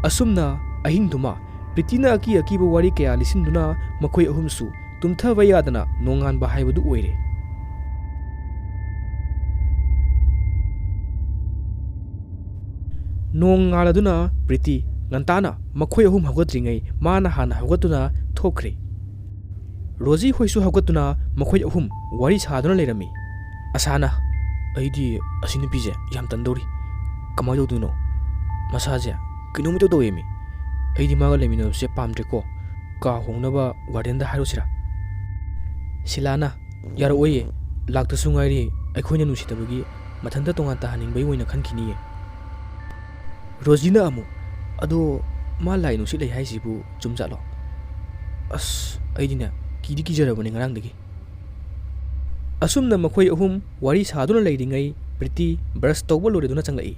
Asumna ahingduma Pritina akiba wari kaya lisinduna makhoi ahumsu tumthaba yadana nonganba haibadu oire. Nong ngaladuna Priti ngantana makhoi ahum hawgatringai mana hana hawgatuna thokre. Roji hoisu hawgatuna makhoi ahum wari saduna lerami. Asana aidi asini pije yam tandori kamai doduna masaje kinomito doemi aidi maga lemino se pamdreko ka hongnaba warden da harosira silana yar oye lakta sungairi aikhoina nusitabagi mathanda tonga ta haning bai oina khankini Rosina amu ado ma lai nusi lei haisibu chumjalo as aidina kidi kijarabani ngarang dagi asumna makhoi ahum wari saduna leiringai Priti brush tawba loreduna changlai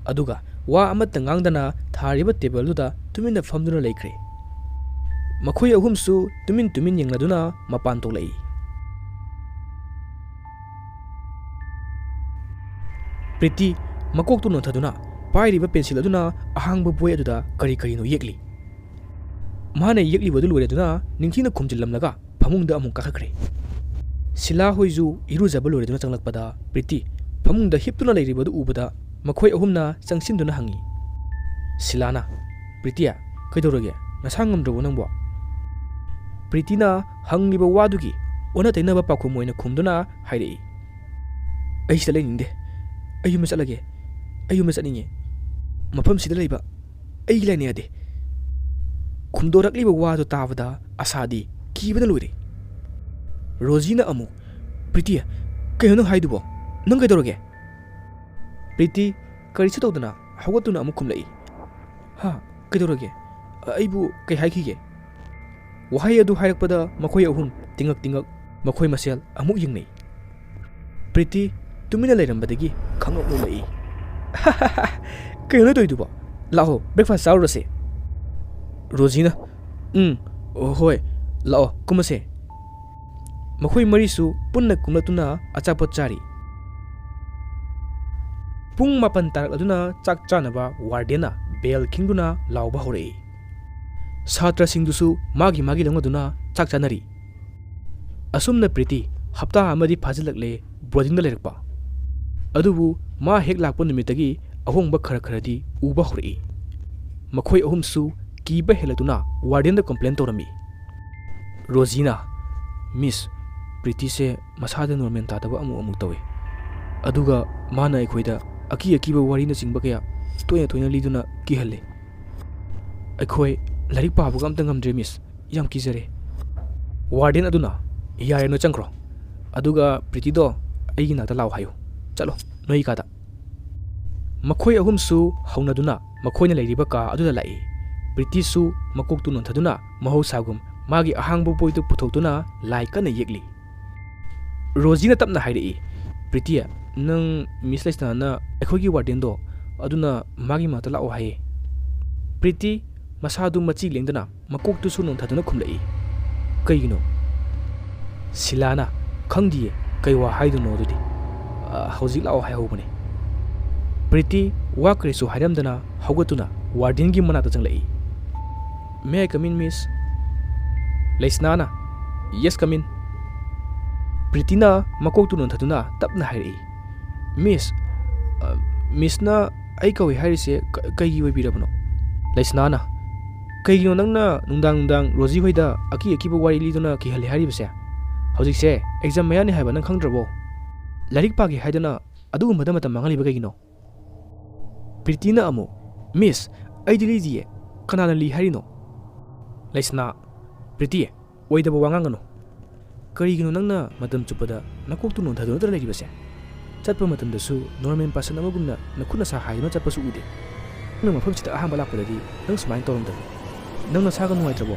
aduga wa amata ngangdana thariba table duda tumina famduna leikre makhoi ahum su tumin yengladuna mapan tolai Priti makok tu nothaduna pairiba pencil aduna ahangba boy aduda kari no yekli mane yekli badu loreduna ningthina khumjillamlaga phamungda amuk kakhakre Sila hoizu irujaba loreduna changlakpada Priti phamungda hiptuna leiribadu ubada makhoi ahumna changsinduna hangi Silana Pritia kaidorage nasangamdro nangbo Pritina hangliba wadugi ona tainaba pakhum moina khumduna hairei aisala ningde ayuma chaninge mafam sida leiba ai laine ade khumdorakliba wadu tabada asadi kibana loire Rosina amu Pritia kayono haidubo nang kaidorage Priti karisu tawdana hawatuna amu khumlai ha kaidorage aibu kai haikige wahai adu hairakpada makhoi ahum tingak makhoi masel amu yingnei Priti tumina leirambadagi khangok no lai kayono toidubo lao breakfast saurase Rosina hoi lao kumase makhoi marisu punna kumlatuna achapot chari Pung mapan tarak aduna chak chanaba wardena bel kingduna lauba horei Satra singdusu magi langaduna chak chanari Asumna Priti hapta amadi phajilakle boarding da lerakpa adubu ma hek lakpa numitagi ahongba kharadi uba horei makhoi ahumsu kiba helatuna warden da complain torami Rosina Miss Priti se masada normal tadaba amu tawe aduga mana aikhoida akiba wari na singba kaya toya liduna kihalle aikhoi larik pa bugam tangam dremis yam kizare warden aduna yare no changkro aduga Priti do aigi na ta law hayo chalo noi kada makhoi ahum su haunaduna makhoina leiriba ka aduda lai Priti su makok tu non thaduna mahau sagum magi ahangbo poitu puthotuna lai kana yekli Rosina tapna hairei Pritia nang Miss Lesna na ekhogi warden do aduna magi mata lao haye Priti masadu machi lengdana makok tu su non thaduna khumlai kaigino Silana khangdiye kaiwa haiduno dudi hauji lao hai hobane Priti wa kresu hairamdana haugatuna warden gi manata changlai May I come in, Miss? Lesnana Yes, come in Pritina makok tu non thaduna tapna hairei Miss na ai kawi hairise kaigi wai birabno Lesnana kaigino nangna nungdang Roji hoida akiba wari liduna ki hali haribase hojik se exam mayani haiba nang khangdrabo larik pagi haidana adu madamata mangaliba kaigino Pritina amu Miss ai dilidiye kanana li harino Lesna Priti oidaba wangangano karigino nangna matam chupada nakok tu non thaduna tra leiribase chatpa matam dasu normal person amagumna nakuna sa haiduna chatpa su ude nang mafam chita ahamba lakpadadi nang sumain torongda nang nasaga nungaitrabo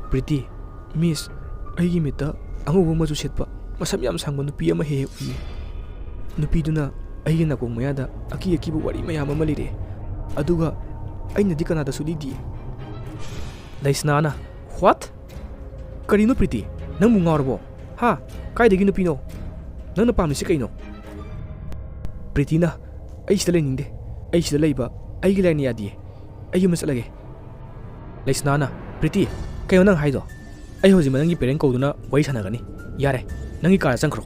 Priti Miss aigi mita angubo machu setpa masam yam sangba nupi ama he uyi nupi duna aigi nakong mayada akiba wari mayam ama lire aduga aina di kanada su di Lesnana what karino Priti nang mungarbo ha kaidagi nupino nang napamni se kaino Pritina ai sida leningde ai sida leiba ꯑꯩꯒꯤ ꯂꯥꯏꯅ ꯌꯥꯗꯤꯌꯦ ꯑꯩ ꯌꯨꯝꯗ ꯆꯠꯂꯒꯦ ꯂꯩꯁꯅꯥꯅ ꯄ꯭ꯔꯤꯇꯤ ꯀꯩꯅꯣ ꯅꯪ ꯍꯥꯏꯗꯣ ꯑꯩ ꯍꯧꯖꯤꯛ ꯅꯪꯒꯤ ꯄꯦꯔꯦꯟ ꯀꯧꯗꯨꯅ ꯋꯥꯔꯤ ꯁꯥꯟꯅꯒꯅꯤ ꯌꯥꯔꯦ ꯅꯪꯒꯤ ꯀꯥꯔꯗ ꯆꯪꯈ꯭ꯔꯣ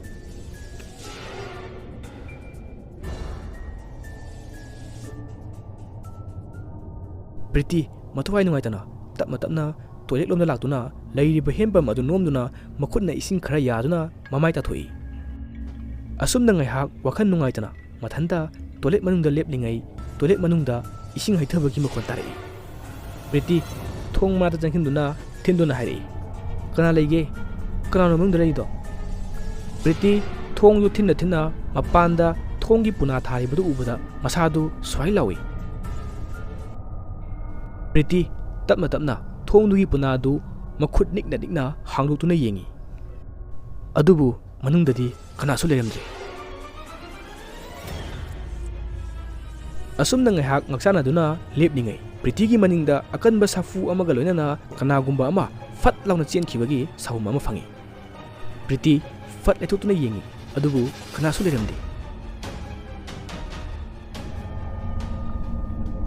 ꯄ꯭ꯔꯤꯇꯤ ꯃꯊꯧꯋꯥꯏ ꯅꯨꯡꯉꯥꯏꯇꯅ ꯇꯞꯅ ꯇꯞꯅ ꯇꯣꯏꯂꯦꯠ ꯂꯣꯝꯗ ꯂꯥꯛꯇꯨꯅ ꯂꯩꯔꯤꯕ ꯍꯦꯟꯄꯝ ꯑꯗꯨ ꯅꯣꯝꯗꯨꯅ ꯃꯈꯨꯠꯅ ꯏꯁꯤꯡ ꯈꯔ ꯌꯥꯗꯨꯅ ꯃꯃꯥꯏ ꯇꯥꯊꯣꯛꯏ ꯑꯁꯨꯝꯅ ꯉꯥꯏꯍꯥꯛ ꯋꯥꯈꯜ ꯅꯨꯡꯉꯥꯏꯇꯅ ꯃꯊꯟꯇ ꯇꯣꯏꯂꯦꯠ ꯃꯅꯨꯡꯗ ꯂꯦꯞꯂꯤꯉꯩ ꯇꯣꯏꯂꯦꯠ ꯃꯅꯨꯡꯗ ꯏꯁꯤꯡ ꯍꯩꯊꯕꯒꯤ ꯃꯈꯣꯟ ꯇꯥꯔꯛꯏ ꯄ꯭ꯔꯤꯇꯤ ꯊꯣꯡ ꯃꯅꯥꯛꯇ ꯆꯪꯁꯤꯟꯗꯨꯅ ꯊꯤꯟꯗꯨꯅ ꯍꯥꯏꯔꯛꯏ ꯀꯅꯥ ꯂꯩꯒꯦ ꯀꯅꯥꯅꯣ ꯃꯅꯨꯡꯗ ꯂꯩꯔꯤꯗꯣ ꯄ꯭ꯔꯤꯇꯤ ꯊꯣꯡꯗꯨ ꯊꯤꯟꯅ ꯊꯤꯟꯅ ꯃꯄꯥꯟꯗ ꯊꯣꯡꯒꯤ ꯄꯨꯅꯥ ꯊꯥꯔꯤꯕꯗꯨ ꯎꯕꯗ ꯃꯁꯥꯗꯨ ꯁ꯭ꯋꯥꯏ ꯂꯥꯎꯏ ꯄ꯭ꯔꯤꯇꯤ ꯇꯞꯅ ꯇꯞꯅ ꯊꯣꯡꯗꯨꯒꯤ ꯄꯨꯅꯥꯗꯨ ꯃꯈꯨꯠ ꯅꯤꯛꯅ ꯅꯤꯛꯅ ꯍꯥꯡꯗꯣꯛꯇꯨꯅ ꯌꯦꯡꯉꯤ ꯑꯗꯨꯕꯨ ꯃꯅꯨꯡꯗꯗꯤ ꯀꯅꯥꯁꯨ ꯂꯩꯔꯝꯗ꯭ꯔꯦ ꯑꯁꯨꯝꯅ ꯉꯥꯏꯍꯥꯛ ꯉꯛꯆꯥꯟꯅꯗꯨꯅ ꯂꯦꯞꯂꯤꯉꯩ ꯄ꯭ꯔꯤꯇꯤꯒꯤ ꯃꯅꯤꯡꯗ ꯑꯀꯟꯕ ꯁꯥꯐꯨ ꯑꯃꯒ ꯂꯣꯏꯅꯅ ꯀꯅꯥꯒꯨꯝꯕ ꯑꯃ ꯐꯠ ꯂꯥꯎꯅ ꯆꯦꯟꯈꯤꯕꯒꯤ ꯁꯥꯎꯝ ꯑꯃ ꯐꯪꯉꯤ ꯄ꯭ꯔꯤꯇꯤ ꯐꯠ ꯂꯩꯊꯣꯛꯇꯨꯅ ꯌꯦꯡꯉꯤ ꯑꯗꯨꯕꯨ ꯀꯅꯥꯁꯨ ꯂꯩꯔꯝꯗꯦ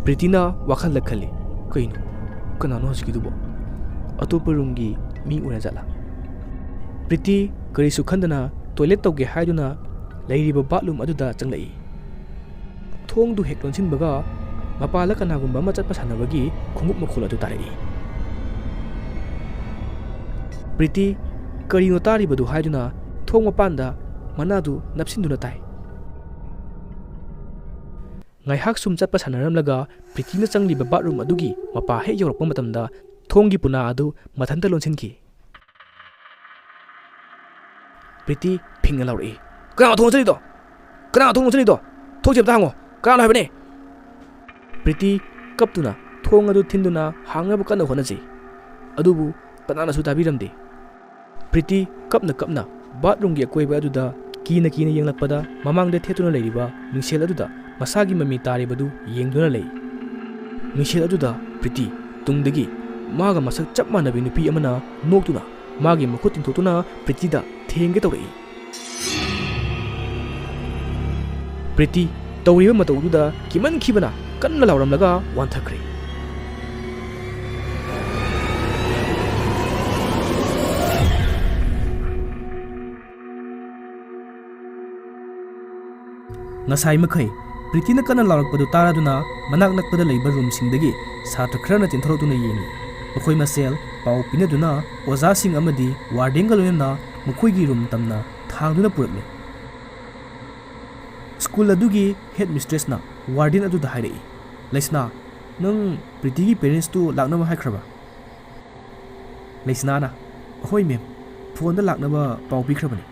ꯄ꯭ꯔꯤꯇꯤꯅ ꯋꯥꯈꯜꯗ ꯈꯜꯂꯤ ꯀꯩꯅꯣ ꯀꯅꯥꯅꯣ ꯍꯧꯖꯤꯛꯀꯤꯗꯨꯕꯣ ꯑꯇꯣꯞꯄ ꯔꯨꯝꯒꯤ ꯃꯤ ꯑꯣꯏꯅꯖꯥꯠꯂꯥ ꯄ꯭ꯔꯤꯇꯤ ꯀꯔꯤꯁꯨ ꯈꯟꯗꯅ ꯇꯣꯏꯂꯦꯠ ꯇꯧꯒꯦ ꯍꯥꯏꯗꯨꯅ ꯂꯩꯔꯤꯕ ꯕꯥꯠꯔꯨꯝ ꯑꯗꯨꯗ ꯆꯪꯂꯛꯏ ꯊꯣꯡꯗꯨ ꯍꯦꯛ ꯂꯣꯟꯁꯤꯟꯕꯒ ꯃꯄꯥꯟꯗ ꯀꯅꯥꯒꯨꯝꯕ ꯑꯃ ꯆꯠꯄ ꯁꯥꯟꯅꯕꯒꯤ ꯈꯣꯡꯎꯞ ꯃꯈꯣꯜ ꯑꯗꯨ ꯇꯥꯔꯛꯏ ꯄ꯭ꯔꯤꯇꯤ ꯀꯔꯤꯅꯣ ꯇꯥꯔꯤꯕꯗꯨ ꯍꯥꯏꯗꯨꯅ ꯊꯣꯡ ꯃꯄꯥꯟꯗ ꯃꯅꯥꯗꯨ ꯅꯞꯁꯤꯟꯗꯨꯅ ꯇꯥꯏ ꯉꯥꯏꯍꯥꯛ ꯁꯨꯝ ꯆꯠꯄ ꯁꯥꯟꯅꯔꯝꯂꯒ ꯄ꯭ꯔꯤꯇꯤꯅ ꯆꯪꯂꯤꯕ ꯕꯥꯠꯔꯨꯝ ꯑꯗꯨꯒꯤ ꯃꯄꯥ ꯍꯦꯛ ꯌꯧꯔꯛꯄ ꯃꯇꯝꯗ ꯊꯣꯡꯒꯤ ꯄꯨꯅꯥ ꯑꯗꯨ ꯃꯊꯟꯇ ꯂꯣꯟꯁꯤꯟꯈꯤ ꯄ꯭ꯔꯤꯇꯤ ꯐꯤꯡꯅ ꯂꯥꯎꯔꯛꯏ ꯀꯅꯥ ꯊꯣꯡ ꯂꯣꯟꯁꯤꯜꯂꯤꯗꯣ ꯀꯅꯥ ꯊꯣꯡ ꯂꯣꯟꯁꯤꯜꯂꯤꯗꯣ ꯊꯣꯡꯁꯦ ꯑꯝꯇ ꯍꯥꯡꯉꯣ ꯀꯅꯥꯅꯣ ꯍꯥꯏꯕꯅꯦ ꯄ꯭ꯔꯤꯇꯤ ꯀꯞꯇꯨꯅ ꯊꯣꯡ ꯑꯗꯨ ꯊꯤꯟꯗꯨꯅ ꯍꯥꯡꯅꯕ ꯀꯟꯅ ꯍꯣꯠꯅꯖꯩ ꯑꯗꯨꯕꯨ ꯀꯅꯥꯅꯁꯨ ꯇꯥꯕꯤꯔꯝꯗꯦ ꯄ꯭ꯔꯤꯇꯤ ꯀꯞꯅ ꯀꯞꯅ ꯕꯥꯠꯔꯨꯝꯒꯤ ꯑꯀꯣꯏꯕ ꯑꯗꯨꯗ ꯀꯤꯅ ꯀꯤꯅ ꯌꯦꯡꯂꯛꯄꯗ ꯃꯃꯥꯡꯗ ꯊꯦꯠꯇꯨꯅ ꯂꯩꯔꯤꯕ ꯃꯤꯡꯁꯦꯜ ꯑꯗꯨꯗ ꯃꯁꯥꯒꯤ ꯃꯃꯤ ꯇꯥꯔꯤꯕꯗꯨ ꯌꯦꯡꯗꯨꯅ ꯂꯩ ꯃꯤꯡꯁꯦꯜ ꯑꯗꯨꯗ ꯄ꯭ꯔꯤꯇꯤ ꯇꯨꯡꯗꯒꯤ ꯃꯥꯒ ꯃꯁꯛ ꯆꯞ ꯃꯥꯟꯅꯕꯤ ꯅꯨꯄꯤ ꯑꯃꯅ ꯅꯣꯛꯇꯨꯅ ꯃꯥꯒꯤ ꯃꯈꯨꯠ ꯇꯤꯡꯊꯣꯛꯇꯨꯅ ꯄ꯭ꯔꯤꯇꯤꯗ ꯊꯦꯡꯒꯦ ꯇꯧꯔꯛꯏ ꯄ꯭ꯔꯤꯇꯤ ꯇꯧꯔꯤꯕ ꯃꯇꯧꯗꯨꯗ ꯀꯤꯃꯟꯈꯤꯕꯅ ꯀꯟꯅ ꯂꯥꯎꯔꯝꯂꯒ ꯋꯥꯟꯊꯈ꯭ꯔꯦ ꯉꯁꯥꯏ ꯃꯈꯩ ꯄ꯭ꯔꯤꯇꯤꯅ ꯀꯟꯅ ꯂꯥꯎꯔꯛꯄꯗꯨ ꯇꯥꯔꯗꯨꯅ ꯃꯅꯥꯛ ꯅꯛꯄꯗ ꯂꯩꯕ ꯔꯨꯝꯁꯤꯡꯗꯒꯤ ꯁꯥꯇ꯭ꯔ ꯈꯔꯅ ꯆꯦꯟꯊꯣꯔꯛꯇꯨꯅ ꯌꯦꯡꯉꯤ ꯃꯈꯣꯏ ꯃꯁꯦꯜ ꯄꯥꯎ ꯄꯤꯅꯗꯨꯅ ꯑꯣꯖꯥꯁꯤꯡ ꯑꯃꯗꯤ ꯋꯥꯔꯗꯦꯟꯒ ꯂꯣꯏꯅꯅ ꯃꯈꯣꯏꯒꯤ ꯔꯨꯝ ꯇꯝꯅ ꯊꯥꯡꯗꯨꯅ ꯄꯨꯔꯛꯂꯦ ꯁ꯭ꯀꯨꯜ ꯑꯗꯨꯒꯤ ꯍꯦꯗ ꯃꯤꯁꯇ꯭ꯔꯦꯁꯅ ꯋꯥꯔꯗꯦꯟ ꯑꯗꯨꯗ ꯍꯥꯏꯔꯛꯏ ꯂꯩꯁꯅꯥ ꯅꯪ ꯄ꯭ꯔꯤꯇꯤꯒꯤ ꯄꯦꯔꯦꯟꯁꯇꯨ ꯂꯥꯛꯅꯕ ꯍꯥꯏꯈ꯭ꯔꯕ ꯂꯩꯁꯅꯥꯅ ꯑꯍꯣꯏ ꯃꯦꯝ ꯐꯣꯟꯗ ꯂꯥꯛꯅꯕ ꯄꯥꯎ ꯄꯤꯈ꯭ꯔꯕꯅꯤ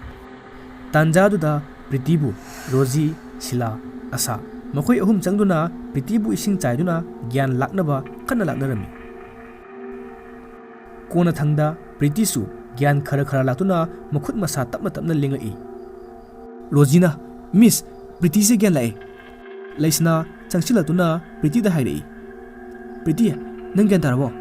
ꯇꯥꯟꯖꯥꯗꯨꯗ ꯄ꯭ꯔꯤꯇꯤꯕꯨ ꯔꯣꯖꯤ ꯁꯤꯂꯥ ꯑꯁꯥ ꯃꯈꯣꯏ ꯑꯍꯨꯝ ꯆꯪꯗꯨꯅ ꯄ꯭ꯔꯤꯇꯤꯕꯨ ꯏꯁꯤꯡ ꯆꯥꯏꯗꯨꯅ ꯒ꯭ꯌꯥꯟ ꯂꯥꯛꯅꯕ ꯀꯟꯅ ꯂꯥꯛꯅꯔꯝꯃꯤ ꯀꯣꯟꯅꯊꯪꯗ ꯄ꯭ꯔꯤꯇꯤꯁꯨ ꯒ꯭ꯌꯥꯟ ꯈꯔ ꯈꯔ ꯂꯥꯛꯇꯨꯅ ꯃꯈꯨꯠ ꯃꯁꯥ ꯇꯞꯅ ꯇꯞꯅ ꯂꯦꯡꯂꯛꯏ ꯔꯣꯖꯤꯅ ꯃꯤꯁ ꯄ꯭ꯔꯤꯇꯤꯁꯦ ꯒ꯭ꯌꯥꯟ ꯂꯥꯛꯑꯦ ꯂꯩꯁꯅꯥ ꯆꯪꯁꯤꯜꯂꯛꯇꯨꯅ ꯄ꯭ꯔꯤꯇꯤꯗ ꯍꯥꯏꯔꯛꯏ ꯄ꯭ꯔꯤꯇꯤ ꯅꯪ ꯒ꯭ꯌꯥꯟ ꯇꯥꯔꯕꯣ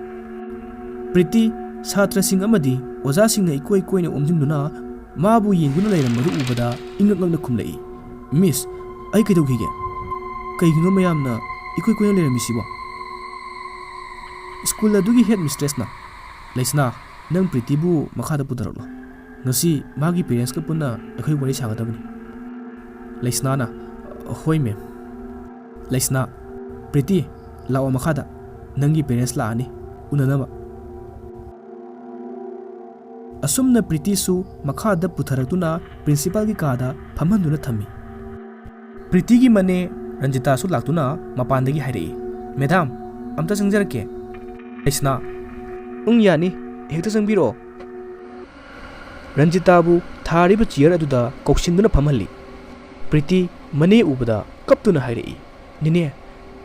ꯄ꯭ꯔꯤꯇꯤ ꯁꯥꯇ꯭ꯔꯁꯤꯡ ꯑꯃꯗꯤ ꯑꯣꯖꯥꯁꯤꯡꯅ ꯏꯀꯣꯏ ꯀꯣꯏꯅ ꯑꯣꯝꯁꯤꯟꯗꯨꯅ ꯃꯥꯕꯨ ꯌꯦꯡꯗꯨꯅ ꯂꯩꯔꯝꯕꯗꯨ ꯎꯕꯗ ꯏꯉꯛ ꯉꯛꯅ ꯈꯨꯝꯂꯛꯏ ꯃꯤꯁ ꯑꯩ ꯀꯩꯗꯧꯈꯤꯒꯦ ꯀꯩꯒꯤꯅꯣ ꯃꯌꯥꯝꯅ ꯏꯀꯣꯏ ꯀꯣꯏꯅ ꯂꯩꯔꯝꯃꯤꯁꯤꯕꯣ ꯁ꯭ꯀꯨꯜ ꯑꯗꯨꯒꯤ ꯍꯦꯗ ꯃꯤꯁꯇ꯭ꯔꯦꯁꯅ ꯂꯩꯁꯅꯥ ꯅꯪ ꯄ꯭ꯔꯤꯇꯤꯕꯨ ꯃꯈꯥꯗ ꯄꯨꯊꯔꯛꯂꯣ ꯉꯁꯤ ꯃꯥꯒꯤ ꯄꯦꯔꯦꯟꯁꯀ ꯄꯨꯟꯅ ꯑꯩꯈꯣই ꯋꯥꯔꯤ ꯁꯥꯒꯗꯕꯅꯤ ꯂꯩꯁꯅꯥꯅ ꯍꯣꯏ ꯃꯦꯝ ꯂꯩꯁꯅꯥ ꯄ꯭ꯔꯤꯇꯤ ꯂꯥꯛꯑꯣ ꯃꯈꯥꯗ ꯅꯪꯒꯤ ꯄꯦꯔꯦꯟꯁ ꯂꯥꯛꯑꯅꯤ ꯎꯅꯅꯕ ꯑꯁꯨꯝꯅ ꯄ꯭ꯔꯤꯇꯤꯁꯨ ꯃꯈꯥꯗ ꯄꯨꯊꯔꯛꯇꯨꯅ ꯄ꯭ꯔꯤꯟꯁꯤꯄꯥꯜꯒꯤ ꯀꯥꯗ ꯐꯝꯍꯟꯗꯨꯅ ꯊꯝꯃꯤ ꯄ꯭ꯔꯤꯇꯤꯒꯤ ꯃꯅꯦ ꯔꯟꯖꯤꯇꯥꯁꯨ ꯂꯥꯛꯇꯨꯅ ꯃꯄꯥꯟꯗꯒꯤ ꯍꯥꯏꯔꯛꯏ ꯃꯦꯗꯥꯝ ꯑꯝꯇ ꯆꯪꯖꯔꯛꯀꯦ ꯂꯩꯁꯅꯥ ꯌꯥꯅꯤ ꯍꯦꯛꯇ ꯆꯪꯕꯤꯔꯛꯑꯣ ꯔꯟꯖꯤꯇꯥꯕꯨ ꯊꯥꯔꯤꯕ ꯆꯤꯌꯔ ꯑꯗꯨꯗ ꯀꯧꯁꯤꯟꯗꯨꯅ ꯐꯝꯍꯜꯂꯤ ꯄ꯭ꯔꯤꯇꯤ ꯃꯅꯦ ꯎꯕꯗ ꯀꯞꯇꯨꯅ ꯍꯥꯏꯔꯛꯏ ꯅꯤꯅꯦ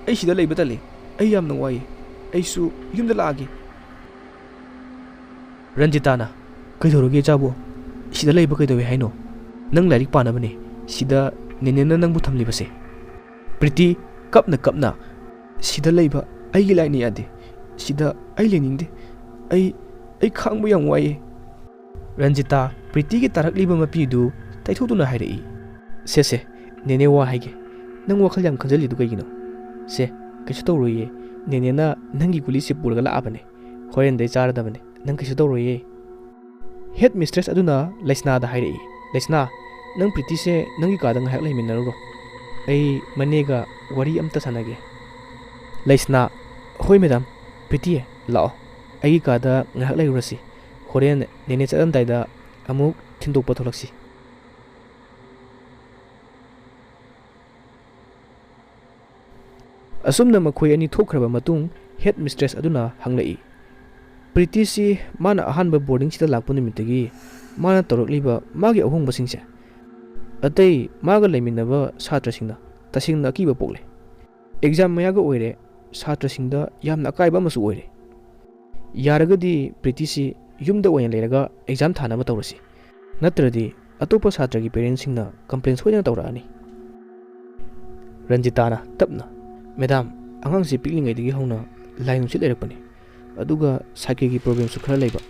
ꯑꯩ ꯁꯤꯗ ꯂꯩꯕ ꯇꯜꯂꯤ ꯑꯩ ꯌꯥꯝꯅ ꯋꯥꯏ ꯑꯩꯁꯨ ꯌꯨꯝꯗ ꯂꯥꯛꯑꯒꯦ ꯔꯟꯖꯤꯇꯥꯅ ꯀꯩꯗꯧꯔꯒꯦ ꯏꯆꯥꯕꯨ ꯁꯤꯗ ꯂꯩꯕ ꯀꯩꯗꯧꯋꯦ ꯍꯥꯏꯅꯣ ꯅꯪ ꯂꯥꯏꯔꯤꯛ ꯄꯥꯅꯕꯅꯦ ꯁꯤꯗ ꯅꯦꯅꯦꯅ ꯅꯪꯕꯨ ꯊꯝꯂꯤꯕꯁꯦ ꯄ꯭ꯔꯤꯇꯤ ꯀꯞꯅ ꯀꯞꯅ ꯁꯤꯗ ꯂꯩꯕ ꯑꯩꯒꯤ ꯂꯥꯏꯅ ꯌꯥꯗꯦ ꯁꯤꯗ ꯑꯩ ꯂꯩꯅꯤꯡꯗꯦ ꯑꯩ ꯈꯥꯡꯕ ꯌꯥꯝ ꯋꯥꯏꯌꯦ ꯔꯟꯖꯤꯇꯥ ꯄ꯭ꯔꯤꯇꯤꯒꯤ ꯇꯥꯔꯛꯂꯤꯕ ꯃꯄꯤꯗꯨ ꯇꯩꯊꯣꯛꯇꯨꯅ ꯍꯥꯏꯔꯛꯏ ꯁꯦ ꯅꯦꯅꯦ ꯋꯥ ꯍꯥꯏꯒꯦ ꯅꯪ ꯋꯥꯈꯜ ꯌꯥꯝ ꯈꯟꯖꯜꯂꯤꯗꯨ ꯀꯩꯒꯤꯅꯣ ꯁꯦ ꯀꯩꯁꯨ ꯇꯧꯔꯣꯏꯌꯦ ꯅꯦꯅꯦꯅ ꯅꯪꯒꯤ ꯒꯨꯂꯤꯁꯦ ꯄꯨꯔꯒ ꯂꯥꯛꯑꯕꯅꯦ ꯍꯣꯔꯦꯟꯗꯩ ꯆꯥꯔꯗꯕꯅꯦ ꯅꯪ ꯀꯩꯁꯨ ꯇꯧꯔꯣꯏꯌꯦ ꯍꯦꯗ ꯃꯤꯁꯇ꯭ꯔꯦꯁ ꯑꯗꯨꯅ ꯂꯩꯁꯅꯥꯗ ꯍꯥꯏꯔꯛꯏ ꯂꯩꯁꯅꯥ ꯅꯪ ꯄ꯭ꯔꯤꯇꯤꯁꯦ ꯅꯪꯒꯤ ꯀꯥꯗ ꯉꯥꯏꯍꯥꯛ ꯂꯩꯃꯤꯟꯅꯔꯨꯔꯣ ꯑꯩ ꯃꯅꯦꯒ ꯋꯥꯔꯤ ꯑꯝꯇ ꯁꯥꯟꯅꯒꯦ ꯂꯩꯁꯅꯥ ꯍꯣꯏ ꯃꯦꯗꯥꯝ ꯄ꯭ꯔꯤꯇꯤ ꯂꯥꯛꯑꯣ ꯑꯩꯒꯤ ꯀꯥꯗ ꯉꯥꯏꯍꯥꯛ ꯂꯩꯔꯨꯔꯁꯤ ꯍꯣꯔꯦꯟ ꯅꯦꯅꯦ ꯆꯠꯂꯝꯗꯥꯏꯗ ꯑꯃꯨꯛ ꯊꯤꯟꯗꯣꯛꯄ ꯊꯣꯛꯂꯛꯁꯤ ꯑꯁꯨꯝꯅ ꯃꯈꯣꯏ ꯑꯅꯤ ꯊꯣꯛꯈ꯭ꯔꯕ ꯃꯇꯨꯡ ꯍꯦꯗ ꯃꯤꯁꯇ꯭ꯔꯦꯁ ꯑꯗꯨꯅ ꯍꯪꯂꯛꯏ ꯄ꯭ꯔꯤꯇꯤꯁꯤ ꯃꯥꯅ ꯑꯍꯥꯟꯕ ꯕꯣꯔꯗꯤꯡꯁꯤꯗ ꯂꯥꯛꯄ ꯅꯨꯃꯤꯠꯇꯒꯤ ꯃꯥꯅ ꯇꯧꯔꯛꯂꯤꯕ ꯃꯥꯒꯤ ꯑꯍꯣꯡꯕꯁꯤꯡꯁꯦ ꯑꯇꯩ ꯃꯥꯒ ꯂꯩꯃꯤꯟꯅꯕ ꯁꯥꯇ꯭ꯔꯁꯤꯡꯅ ꯇꯁꯦꯡꯅ ꯑꯀꯤꯕ ꯄꯣꯛꯂꯦ ꯑꯦꯛꯖꯥꯝ ꯃꯌꯥꯒ ꯑꯣꯏꯔꯦ ꯁꯥꯇ꯭ꯔꯁꯤꯡꯗ ꯌꯥꯝꯅ ꯑꯀꯥꯏꯕ ꯑꯃꯁꯨ ꯑꯣꯏꯔꯦ ꯌꯥꯔꯒꯗꯤ ꯄ꯭ꯔꯤꯇꯤꯁꯤ ꯌꯨꯝꯗ ꯑꯣꯏꯅ ꯂꯩꯔꯒ ꯑꯦꯛꯖꯥꯝ ꯊꯥꯅꯕ ꯇꯧꯔꯁꯤ ꯅꯠꯇ꯭ꯔꯗꯤ ꯑꯇꯣꯞꯄ ꯁꯥꯇ꯭ꯔꯒꯤ ꯄꯦꯔꯦꯟꯁꯁꯤꯡꯅ ꯀꯝꯄ꯭ꯂꯦꯟ ꯁꯣꯏꯗꯅ ꯇꯧꯔꯛꯑꯅꯤ ꯔꯟꯖꯤꯇꯥꯅ ꯇꯞꯅ ꯃꯦꯗꯥꯝ ꯑꯉꯥꯡꯁꯤ ꯄꯤꯛꯂꯤꯉꯩꯗꯒꯤ ꯍꯧꯅ ꯂꯥꯏ ꯅꯨꯡꯁꯤꯠ ꯂꯩꯔꯛꯄꯅꯤ ꯑꯗꯨꯒ ꯁꯥꯏꯀꯦꯒꯤ ꯄ꯭ꯔꯣꯕ꯭ꯂꯦꯝꯁꯨ ꯈꯔ ꯂꯩꯕ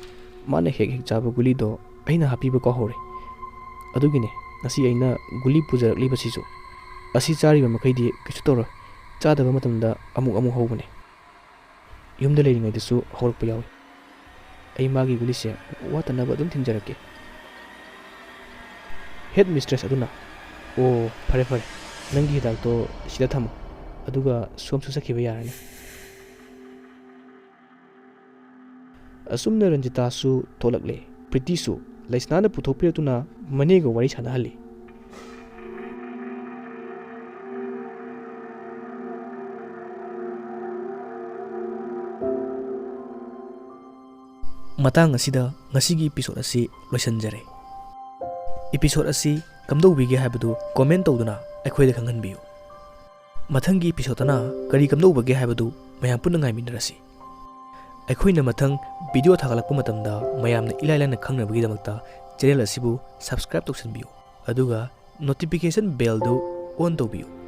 ꯃꯥꯅ ꯍꯦꯛ ꯍꯦꯛ ꯆꯥꯕ ꯒꯨꯂꯤꯗꯣ ꯑꯩꯅ ꯍꯥꯞꯄꯤꯕ ꯀꯥꯎꯍꯧꯔꯦ ꯑꯗꯨꯒꯤꯅꯦ ꯉꯁꯤ ꯑꯩꯅ ꯒꯨꯂꯤ ꯄꯨꯖꯔꯛꯂꯤꯕꯁꯤꯁꯨ ꯑꯁꯤ ꯆꯥꯔꯤꯕ ꯃꯈꯩꯗꯤ ꯀꯩꯁꯨ ꯇꯧꯔꯣꯏ ꯆꯥꯗꯕ ꯃꯇꯝꯗ ꯑꯃꯨꯛ ꯍꯧꯕꯅꯦ ꯌꯨꯝꯗ ꯂꯩꯔꯤꯉꯩꯗꯁꯨ ꯍꯧꯔꯛꯄ ꯌꯥꯎꯏ ꯑꯩ ꯃꯥꯒꯤ ꯒꯨꯂꯤꯁꯦ ꯋꯥꯠꯇꯅꯕ ꯑꯗꯨꯝ ꯊꯤꯟꯖꯔꯛꯀꯦ ꯍꯦꯗ ꯃꯤꯁꯇ꯭ꯔꯦꯁ ꯑꯗꯨꯅ ꯑꯣ ꯐꯔꯦ ꯐꯔꯦ ꯅꯪꯒꯤ ꯍꯤꯗꯥꯛꯇꯣ ꯁꯤꯗ ꯊꯝꯃꯣ ꯑꯗꯨꯒ ꯁꯣꯝꯁꯨ ꯆꯠꯈꯤꯕ ꯌꯥꯔꯅꯤ ꯑꯁꯨꯝꯅ ꯔꯟꯖꯤꯇꯥꯁꯨ ꯊꯣꯛꯂꯛꯂꯦ ꯄ꯭ꯔꯤꯇꯤꯁꯨ ꯂꯩꯁꯅꯥꯅ ꯄꯨꯊꯣꯛꯄꯤꯔꯛꯇꯨꯅ ꯃꯅꯦꯒ ꯋꯥꯔꯤ ꯁꯥꯟꯅꯍꯜꯂꯤ ꯃꯇꯥꯡ ꯑꯁꯤꯗ ꯉꯁꯤꯒꯤ ꯏꯄꯤꯁꯣꯗ ꯑꯁꯤ ꯂꯣꯏꯁꯤꯟꯖꯔꯦ ꯏꯄꯤꯁꯣꯗ ꯑꯁꯤ ꯀꯝꯗꯧꯕꯤꯒꯦ ꯍꯥꯏꯕꯗꯨ ꯀꯣꯃꯦꯟ ꯇꯧꯗꯨꯅ ꯑꯩꯈꯣꯏꯗ ꯈꯪꯍꯟꯕꯤꯌꯨ ꯃꯊꯪꯒꯤ ꯏꯄꯤꯁꯣꯗꯇꯅ ꯀꯔꯤ ꯀꯝꯗꯧꯕꯒꯦ ꯍꯥꯏꯕꯗꯨ ꯃꯌꯥꯝ ꯄꯨꯟꯅ ꯉꯥꯏꯃꯤꯟꯅꯔꯁꯤ ꯑꯩꯈꯣꯏꯅ ꯃꯊꯪ ꯚꯤꯗꯤꯑꯣ ꯊꯥꯒꯠꯂꯛꯄ ꯃꯇꯝꯗ ꯃꯌꯥꯝꯅ ꯏꯂꯥꯏ ꯂꯥꯏꯅ ꯈꯪꯅꯕꯒꯤꯗꯃꯛꯇ ꯆꯦꯅꯦꯜ ꯑꯁꯤꯕꯨ ꯁꯕꯁꯀ꯭ꯔꯥꯏꯕ ꯇꯧꯁꯤꯟꯕꯤꯌꯨ ꯑꯗꯨꯒ ꯅꯣꯇꯤꯐꯤꯀꯦꯁꯟ ꯕꯦꯜꯗꯨ ꯑꯣꯟ ꯇꯧꯕꯤꯌꯨ